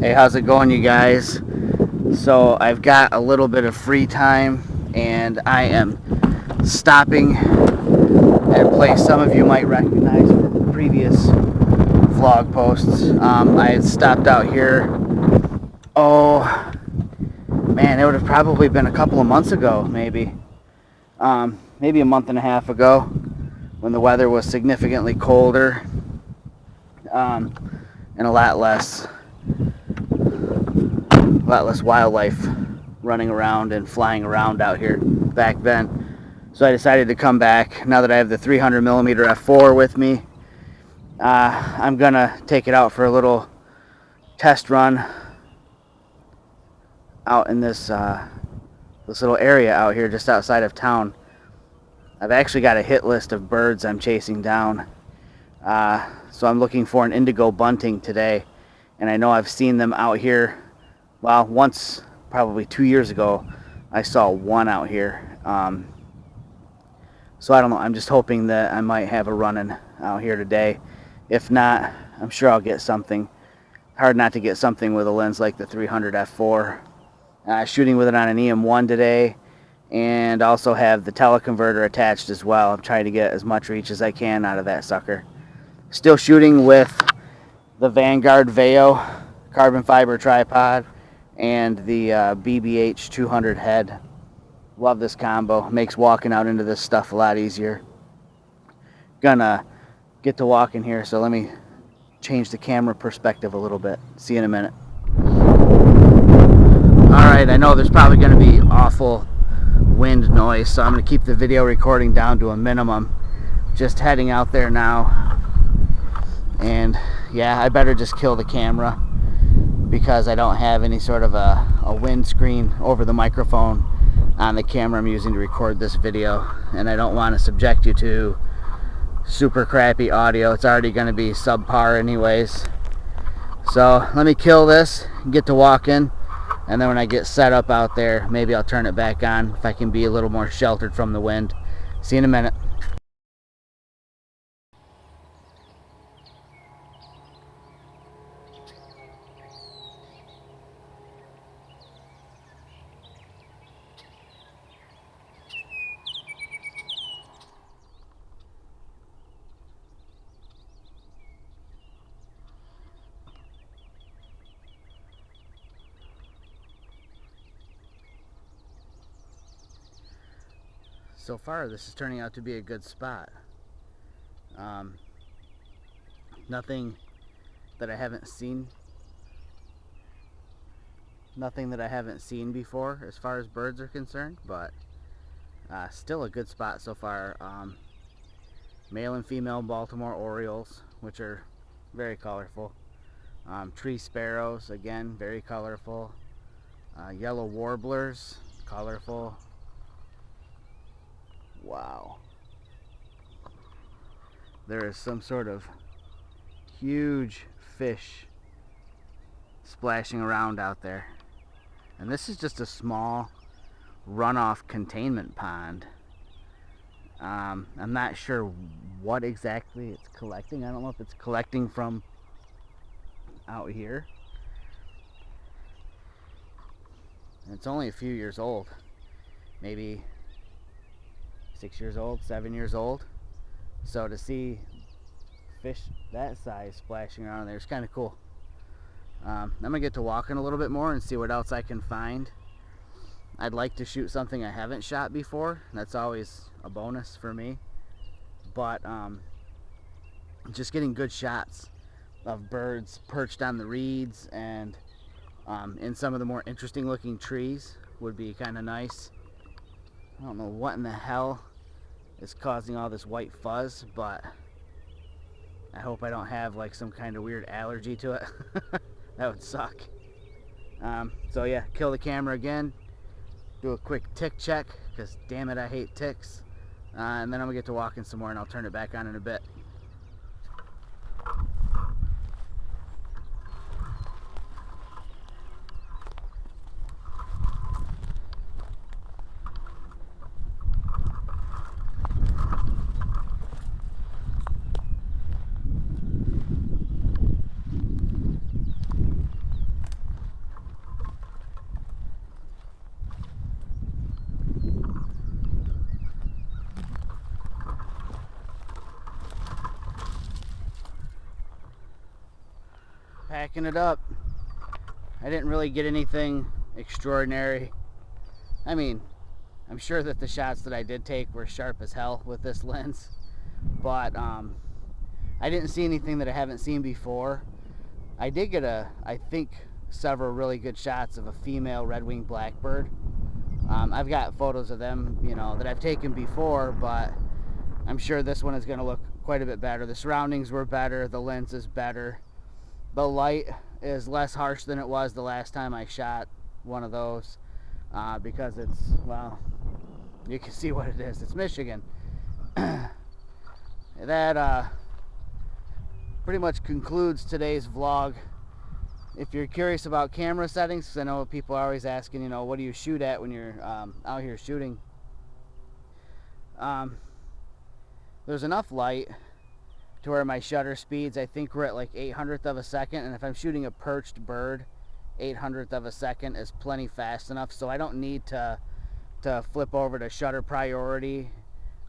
Hey, how's it going, you guys? So I've got a little bit of free time and I am stopping at a place some of you might recognize from previous vlog posts. I had stopped out here, oh man, it would have probably been a couple of months ago, maybe a month and a half ago, when the weather was significantly colder and a lot less wildlife running around and flying around out here back then. So I decided to come back. Now that I have the 300mm f4 with me, I'm gonna take it out for a little test run out in this little area out here just outside of town. I've actually got a hit list of birds I'm chasing down, so I'm looking for an indigo bunting today, and I know I've seen them out here. Well, once, probably 2 years ago, I saw one out here. So I don't know, I'm just hoping that I might have a run-in out here today. If not, I'm sure I'll get something. Hard not to get something with a lens like the 300 f4. Shooting with it on an EM1 today, and also have the teleconverter attached as well. I'm trying to get as much reach as I can out of that sucker. Still shooting with the Vanguard Veo carbon fiber tripod and the BBH 200 head. Love this combo. Makes walking out into this stuff a lot easier. Gonna get to walking here, so let me change the camera perspective a little bit. See you in a minute. Alright, I know there's probably going to be awful wind noise, so I'm going to keep the video recording down to a minimum. Just heading out there now, and yeah, I better just kill the camera because I don't have any sort of a windscreen over the microphone on the camera I'm using to record this video, and I don't want to subject you to super crappy audio. It's already going to be subpar anyways. So let me kill this, get to walking, and then when I get set up out there, maybe I'll turn it back on if I can be a little more sheltered from the wind. See you in a minute. So far, this is turning out to be a good spot. Nothing that I haven't seen before as far as birds are concerned, but still a good spot so far. Male and female Baltimore Orioles, which are very colorful. Tree sparrows, again, very colorful. Yellow warblers, colorful. Wow. There is some sort of huge fish splashing around out there. And this is just a small runoff containment pond. I'm not sure what exactly it's collecting. I don't know if it's collecting from out here. And it's only a few years old. Maybe 6 years old, 7 years old. So to see fish that size splashing around there is kind of cool. I'm gonna get to walking a little bit more and see what else I can find. I'd like to shoot something I haven't shot before. That's always a bonus for me. But just getting good shots of birds perched on the reeds and in some of the more interesting looking trees would be kind of nice. I don't know what in the hell is causing all this white fuzz, but I hope I don't have like some kind of weird allergy to it. That would suck. So yeah, kill the camera again, do a quick tick check, because damn it, I hate ticks. And then I'm gonna get to walking some more and I'll turn it back on in a bit. packing it up. I didn't really get anything extraordinary. I mean, I'm sure that the shots that I did take were sharp as hell with this lens, but I didn't see anything that I haven't seen before. I did get I think several really good shots of a female red-winged blackbird. I've got photos of them, you know, that I've taken before, but I'm sure this one is going to look quite a bit better. The surroundings were better, the lens is better, the light is less harsh than it was the last time I shot one of those, because it's, well, you can see what it is. It's Michigan. That pretty much concludes today's vlog. If you're curious about camera settings, because I know people are always asking, you know, what do you shoot at when you're out here shooting? There's enough light to where my shutter speeds, I think we're at like 800th of a second, and if I'm shooting a perched bird, 800th of a second is plenty fast enough, so I don't need to flip over to shutter priority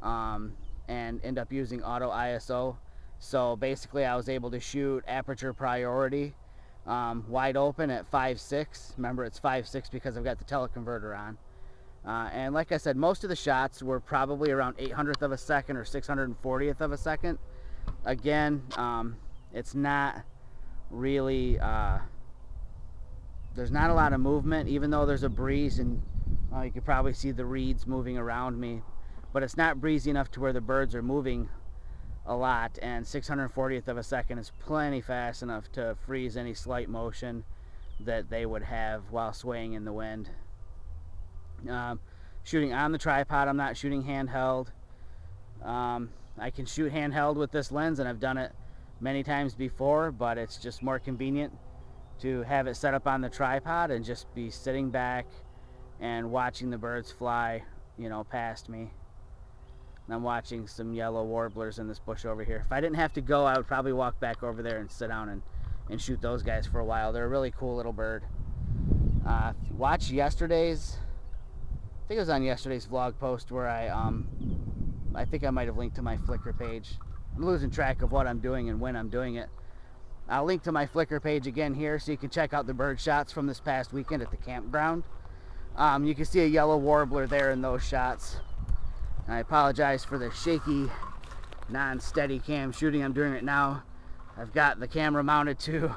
and end up using auto ISO. So basically I was able to shoot aperture priority wide open at 5.6. Remember, it's 5.6 because I've got the teleconverter on. And like I said, most of the shots were probably around 800th of a second or 640th of a second. Again, it's not really, there's not a lot of movement, even though there's a breeze, and you can probably see the reeds moving around me. But it's not breezy enough to where the birds are moving a lot, and 640th of a second is plenty fast enough to freeze any slight motion that they would have while swaying in the wind. Shooting on the tripod, I'm not shooting handheld. I can shoot handheld with this lens, and I've done it many times before, but it's just more convenient to have it set up on the tripod and just be sitting back and watching the birds fly, you know, past me. And I'm watching some yellow warblers in this bush over here. If I didn't have to go, I would probably walk back over there and sit down and shoot those guys for a while. They're a really cool little bird. Watch yesterday's, I think it was on yesterday's vlog post where I think I might have linked to my Flickr page. I'm losing track of what I'm doing and when I'm doing it. I'll link to my Flickr page again here so you can check out the bird shots from this past weekend at the campground. You can see a yellow warbler there in those shots. I apologize for the shaky, non-steady cam shooting I'm doing right now. I've got the camera mounted to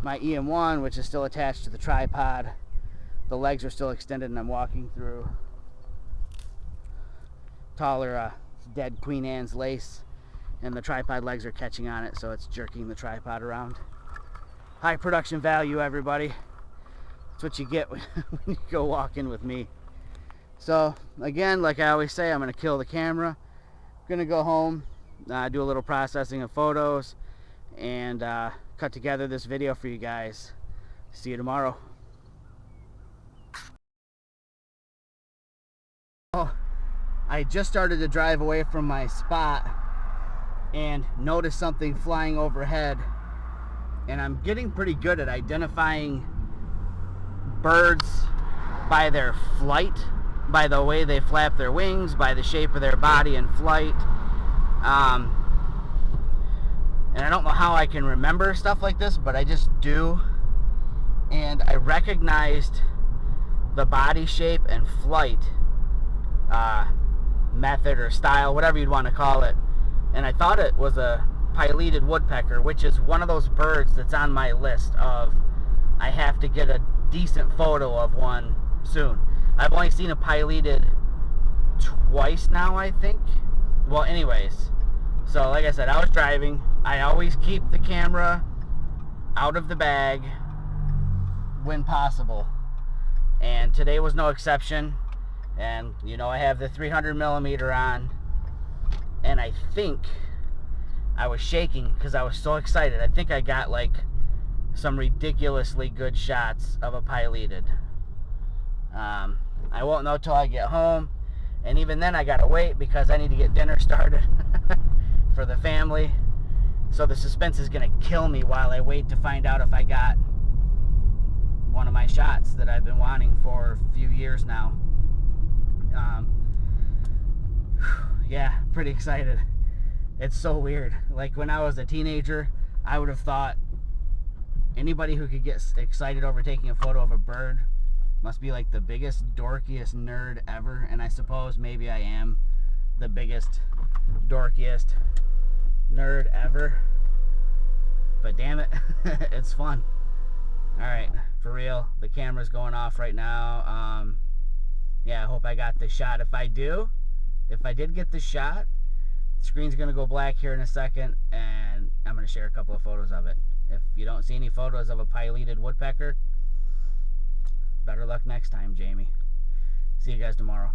my EM1, which is still attached to the tripod. The legs are still extended, and I'm walking through taller dead Queen Anne's lace, and the tripod legs are catching on it, so it's jerking the tripod around. High production value, everybody. That's what you get when you go walking with me. So again, like I always say, I'm going to kill the camera. I'm going to go home, do a little processing of photos, and cut together this video for you guys. See you tomorrow. Oh, I just started to drive away from my spot and noticed something flying overhead, and I'm getting pretty good at identifying birds by their flight, by the way they flap their wings, by the shape of their body in flight. And I don't know how I can remember stuff like this, but I just do. And I recognized the body shape and flight method or style, whatever you'd want to call it. And I thought it was a pileated woodpecker, which is one of those birds that's on my list of I have to get a decent photo of one soon. I've only seen a pileated twice now, I think. Well, anyways, so like I said, I was driving. I always keep the camera out of the bag when possible, and today was no exception. And you know, I have the 300mm on, and I think I was shaking because I was so excited. I think I got like some ridiculously good shots of a pileated. I won't know till I get home, and even then I gotta wait because I need to get dinner started for the family. So the suspense is gonna kill me while I wait to find out if I got one of my shots that I've been wanting for a few years now. Yeah, pretty excited. It's so weird. Like when I was a teenager, I would have thought Anybody who could get excited over taking a photo of a bird must be like the biggest, dorkiest nerd ever. And I suppose maybe I am the biggest, dorkiest nerd ever. But damn it, it's fun. Alright, for real, the camera's going off right now. Yeah, I hope I got the shot. If I did get the shot, the screen's going to go black here in a second, and I'm going to share a couple of photos of it. If you don't see any photos of a pileated woodpecker, better luck next time, Jamie. See you guys tomorrow.